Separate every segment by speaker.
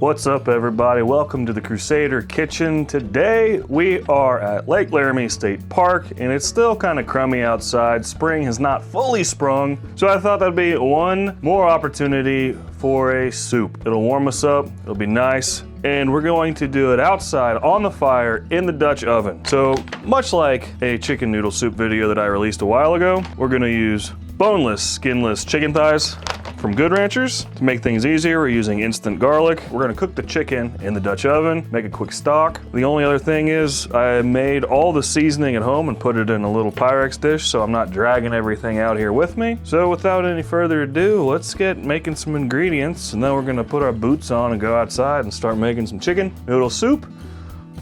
Speaker 1: What's up, everybody? Welcome to the Crusader kitchen. Today we are at Lake Loramie State Park, and it's still kind of crummy outside. Spring has not fully sprung, so I thought that'd be one more opportunity for a soup. It'll warm us up, it'll be nice, and we're going to do it outside on the fire in the Dutch oven. So much like a chicken noodle soup video that I released a while ago, we're gonna use boneless, skinless chicken thighs from Good Ranchers. To make things easier, we're using instant garlic. We're gonna cook the chicken in the Dutch oven, make a quick stock. The only other thing is I made all the seasoning at home and put it in a little Pyrex dish, so I'm not dragging everything out here with me. So without any further ado, let's get making some ingredients, and then we're gonna put our boots on and go outside and start making some chicken noodle soup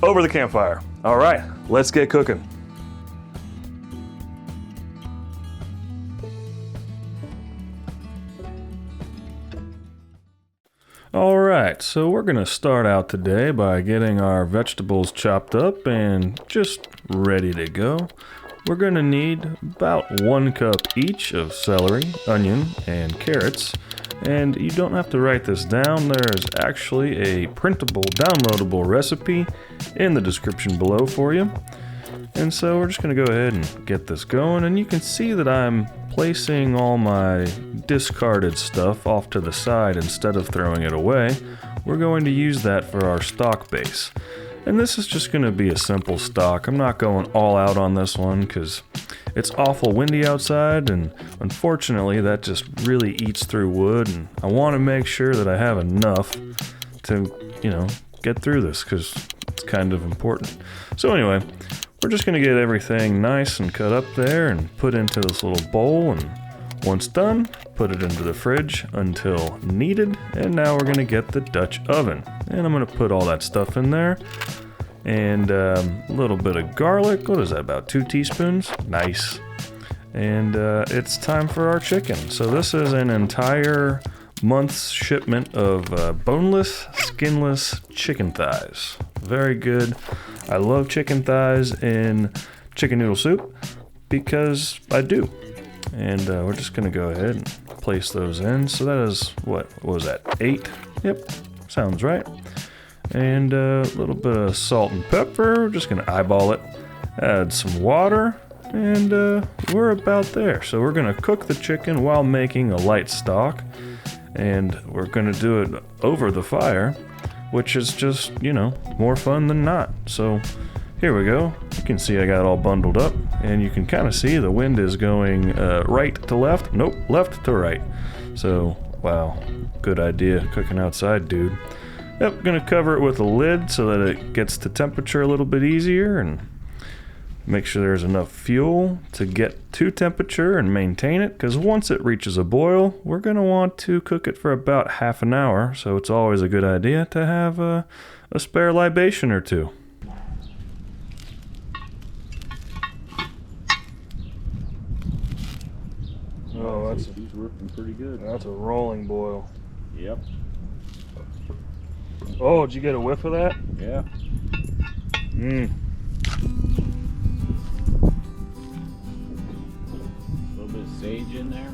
Speaker 1: over the campfire. All right, let's get cooking. Alright, so we're going to start out today by getting our vegetables chopped up and just ready to go. We're going to need about 1 cup each of celery, onion, and carrots. And you don't have to write this down, there's actually a printable, downloadable recipe in the description below for you. And so we're just going to go ahead and get this going, and you can see that I'm placing all my discarded stuff off to the side instead of throwing it away. We're going to use that for our stock base. And this is just going to be a simple stock. I'm not going all out on this one because it's awful windy outside, and unfortunately that just really eats through wood, and I want to make sure that I have enough to, get through this because it's kind of important. So anyway, we're just going to get everything nice and cut up there and put into this little bowl, and once done, put it into the fridge until needed. And now we're going to get the Dutch oven, and I'm going to put all that stuff in there, and a little bit of garlic. What is that, about 2 teaspoons? Nice. And it's time for our chicken. So this is an entire month's shipment of boneless, skinless chicken thighs. Very good. I love chicken thighs in chicken noodle soup because I do. And we're just going to go ahead and place those in. So that is, what was that, 8? Yep, sounds right. And a little bit of salt and pepper. We're just going to eyeball it. Add some water, and we're about there. So we're going to cook the chicken while making a light stock. And we're going to do it over the fire, which is just, more fun than not. So here we go. You can see I got it all bundled up, and you can kind of see the wind is going right to left. Nope, left to right. So, wow, good idea cooking outside, dude. Yep, gonna cover it with a lid so that it gets to temperature a little bit easier, and make sure there's enough fuel to get to temperature and maintain it, because once it reaches a boil, we're going to want to cook it for about half an hour, so it's always a good idea to have a spare libation or two. Oh, he's working pretty good. That's a rolling boil.
Speaker 2: Yep.
Speaker 1: Oh, did you get a whiff of that?
Speaker 2: Yeah.
Speaker 1: Mmm.
Speaker 2: Sage in there?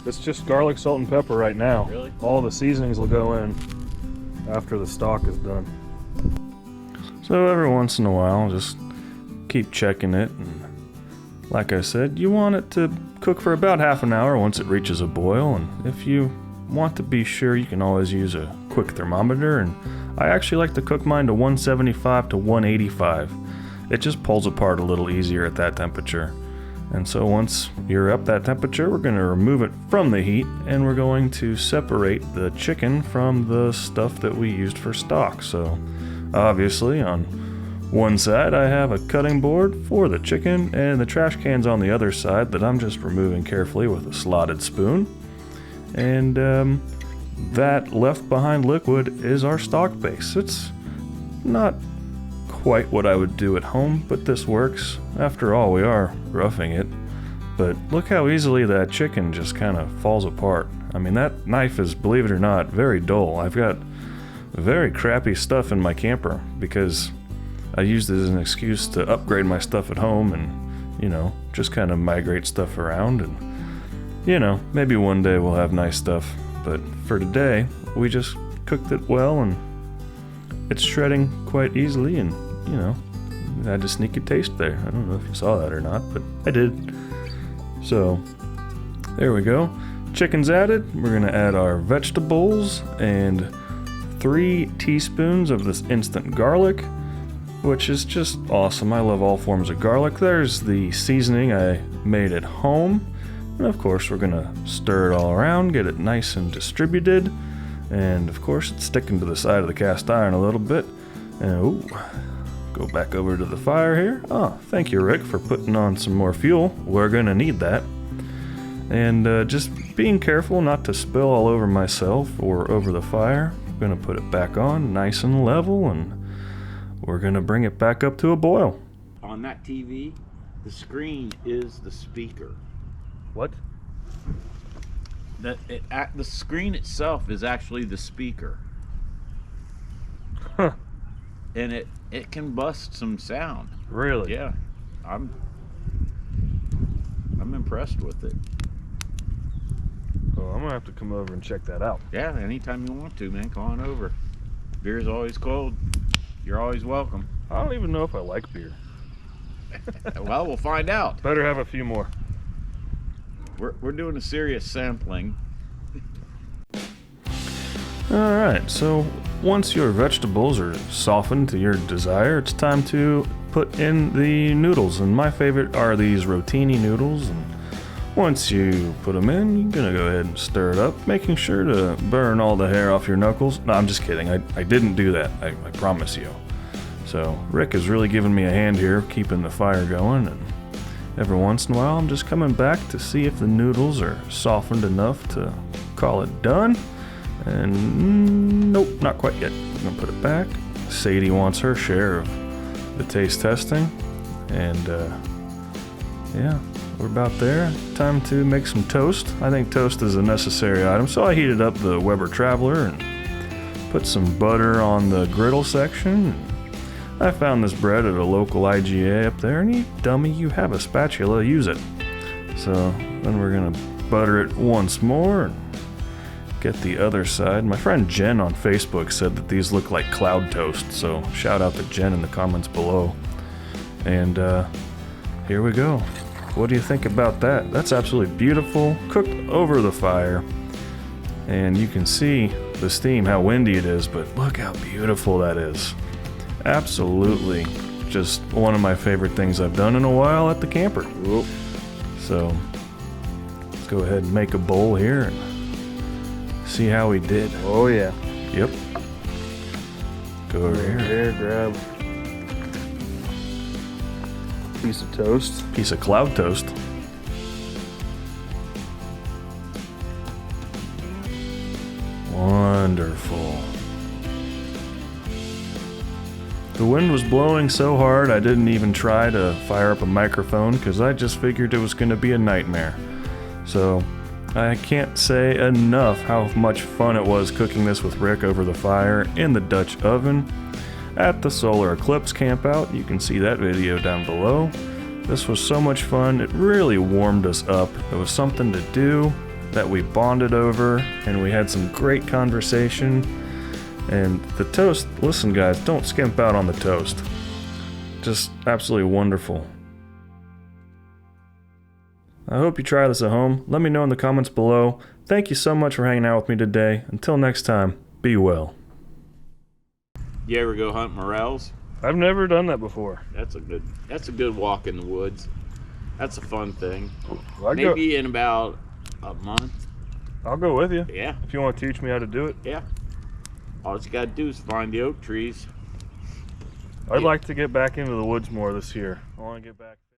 Speaker 1: It's just garlic, salt, and pepper right now.
Speaker 2: Really?
Speaker 1: All the seasonings will go in after the stock is done. So every once in a while, just keep checking it. And like I said, you want it to cook for about half an hour once it reaches a boil. And if you want to be sure, you can always use a quick thermometer. And I actually like to cook mine to 175 to 185. It just pulls apart a little easier at that temperature. And so once you're up that temperature, we're going to remove it from the heat, and we're going to separate the chicken from the stuff that we used for stock. So obviously on one side I have a cutting board for the chicken, and the trash can's on the other side that I'm just removing carefully with a slotted spoon. And that left behind liquid is our stock base. It's not quite what I would do at home, but this works. After all, we are roughing it. But look how easily that chicken just kind of falls apart. I mean, that knife is, believe it or not, very dull. I've got very crappy stuff in my camper because I used it as an excuse to upgrade my stuff at home and, just kind of migrate stuff around. And, maybe one day we'll have nice stuff. But for today, we just cooked it well, and it's shredding quite easily, and you know, I had a sneaky taste there. I don't know if you saw that or not, but I did. So there we go. Chicken's added. We're gonna add our vegetables and 3 teaspoons of this instant garlic, which is just awesome. I love all forms of garlic. There's the seasoning I made at home. And of course, we're gonna stir it all around, get it nice and distributed. And of course, it's sticking to the side of the cast iron a little bit. And ooh, go back over to the fire here. Oh, thank you, Rick, for putting on some more fuel. We're gonna need that. And just being careful not to spill all over myself or over the fire. I'm gonna put it back on nice and level, and we're gonna bring it back up to a boil.
Speaker 2: On that TV, the screen is the speaker.
Speaker 1: What?
Speaker 2: The screen itself is actually the speaker.
Speaker 1: Huh.
Speaker 2: And it can bust some sound.
Speaker 1: Really?
Speaker 2: Yeah. I'm impressed with it.
Speaker 1: Oh, I'm gonna have to come over and check that out.
Speaker 2: Yeah, anytime you want to, man, come on over. Beer's always cold. You're always welcome.
Speaker 1: I don't even know if I like beer.
Speaker 2: Well, we'll find out.
Speaker 1: Better have a few more.
Speaker 2: We're doing a serious sampling.
Speaker 1: Alright, so once your vegetables are softened to your desire, it's time to put in the noodles. And my favorite are these rotini noodles. And once you put them in, you're gonna go ahead and stir it up, making sure to burn all the hair off your knuckles. No, I'm just kidding. I didn't do that. I promise you. So Rick is really giving me a hand here, keeping the fire going. And every once in a while, I'm just coming back to see if the noodles are softened enough to call it done. And nope, not quite yet. I'm gonna put it back. Sadie wants her share of the taste testing. And yeah, we're about there. Time to make some toast. I think toast is a necessary item, so I heated up the Weber Traveler and put some butter on the griddle section. I found this bread at a local IGA up there, and you dummy, you have a spatula, use it. So then we're gonna butter it once more and get the other side. My friend Jen on Facebook said that these look like cloud toast, so shout out to Jen in the comments below. And here we go. What do you think about that? That's absolutely beautiful, cooked over the fire. And you can see the steam, how windy it is, but look how beautiful that is. Absolutely just one of my favorite things I've done in a while at the camper.
Speaker 2: Whoop.
Speaker 1: So let's go ahead and make a bowl here and see how we did.
Speaker 3: Oh yeah.
Speaker 1: Yep. Go over here.
Speaker 3: There, grab a piece of toast.
Speaker 1: Piece of cloud toast. Wonderful. The wind was blowing so hard I didn't even try to fire up a microphone because I just figured it was going to be a nightmare. So I can't say enough how much fun it was cooking this with Rick over the fire in the Dutch oven at the solar eclipse campout. You can see that video down below. This was so much fun. It really warmed us up. It was something to do that we bonded over, and we had some great conversation. And the toast, listen guys, don't skimp out on the toast. Just absolutely wonderful. I hope you try this at home. Let me know in the comments below. Thank you so much for hanging out with me today. Until next time, be well.
Speaker 2: You ever go hunt morels?
Speaker 1: I've never done that before.
Speaker 2: That's a good walk in the woods. That's a fun thing.
Speaker 1: Well,
Speaker 2: Maybe in about a month.
Speaker 1: I'll go with you.
Speaker 2: Yeah.
Speaker 1: If you want to teach me how to do it.
Speaker 2: Yeah. All you gotta do is find the oak trees.
Speaker 1: I'd like to get back into the woods more this year. I want to get back.